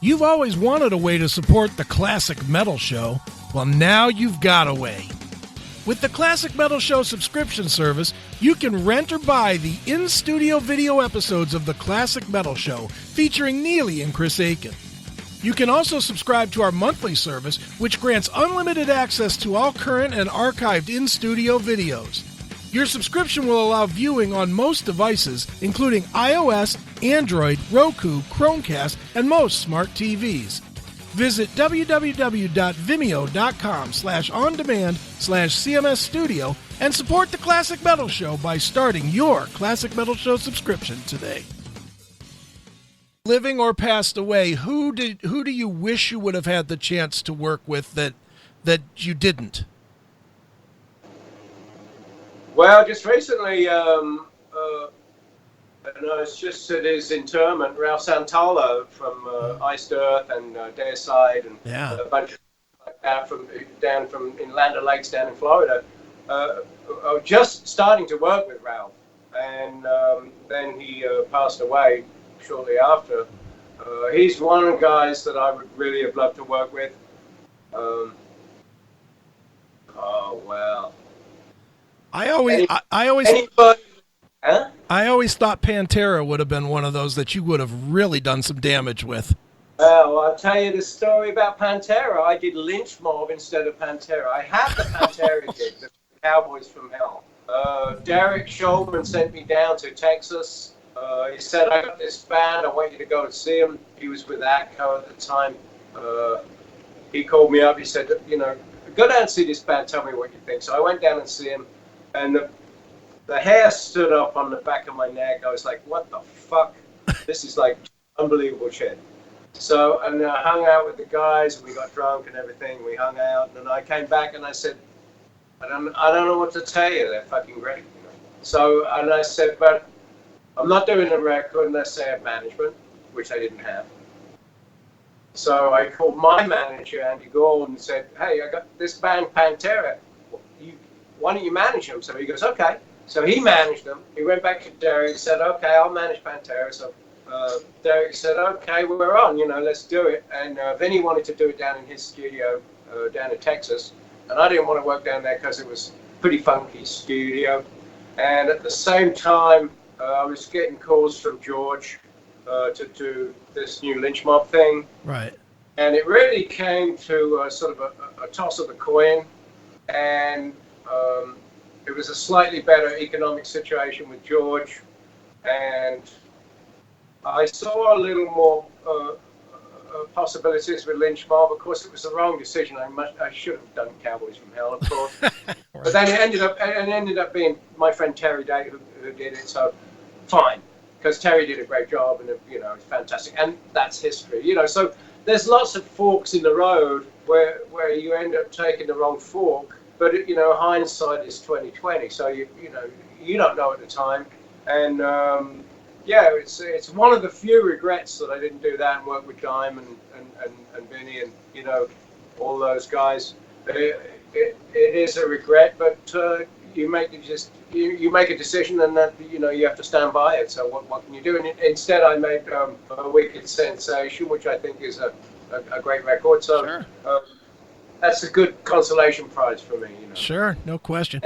You've always wanted a way to support the Classic Metal Show. Well, now you've got a way. With the Classic Metal Show subscription service, you can rent or buy the in-studio video episodes of the Classic Metal Show featuring Neely and Chris Aiken. You can also subscribe to our monthly service, which grants unlimited access to all current and archived in-studio videos. Your subscription will allow viewing on most devices, including iOS, Android, Roku, Chromecast, and most smart TVs. Visit www.vimeo.com/on-demand/CMS Studio and support the Classic Metal Show by starting your Classic Metal Show subscription today. Living or passed away, who do you wish you would have had the chance to work with that you didn't? Well, just recently, it's just at his interment, Ralph Santalo from Iced Earth and Deicide and a bunch of down from in Land O'Lakes down in Florida. I was just starting to work with Ralph, and then he passed away shortly after. He's one of the guys that I would really have loved to work with. I always thought Pantera would have been one of those that you would have really done some damage with. Well, I'll tell you the story about Pantera. I did Lynch Mob instead of Pantera. I had the Pantera gig, the Cowboys from Hell. Derek Shulman sent me down to Texas. He said, I got this band, I want you to go and see him. He was with ATCO at the time. He called me up, he said, go down and see this band, tell me what you think. So I went down and see him, and the hair stood up on the back of my neck. I was like, what the fuck? This is like unbelievable shit. So, and I hung out with the guys, and we got drunk and everything. We hung out, and I came back and I said, I don't know what to tell you. They're fucking great. So, and I said, but I'm not doing a record unless they have management, which I didn't have. So I called my manager, Andy Gould, and said, hey, I got this band, Pantera. Why don't you manage them? So he goes, okay. So he managed them. He went back to Derek, said, okay, I'll manage Pantera. So Derek said, okay, we're on, let's do it. And then he wanted to do it down in his studio down in Texas. And I didn't want to work down there because it was a pretty funky studio. And at the same time, I was getting calls from George to do this new Lynch Mob thing. Right. And it really came to sort of a toss of the coin. And it was a slightly better economic situation with George. And I saw a little more possibilities with Lynch Mob. Of course, it was the wrong decision. I should have done Cowboys from Hell, of course. Right. But then it ended up being my friend Terry Day who did it. So fine, because Terry did a great job, and it's fantastic, and that's history. So there's lots of forks in the road where you end up taking the wrong fork. But hindsight is 20/20. So you don't know at the time, and it's one of the few regrets that I didn't do that and work with Dime and Vinny and all those guys. It is a regret, but you make a decision, and that you have to stand by it. So what can you do? And instead, I made a Wicked Sensation, which I think is a great record. So. Sure. That's a good consolation prize for me. Sure, no question.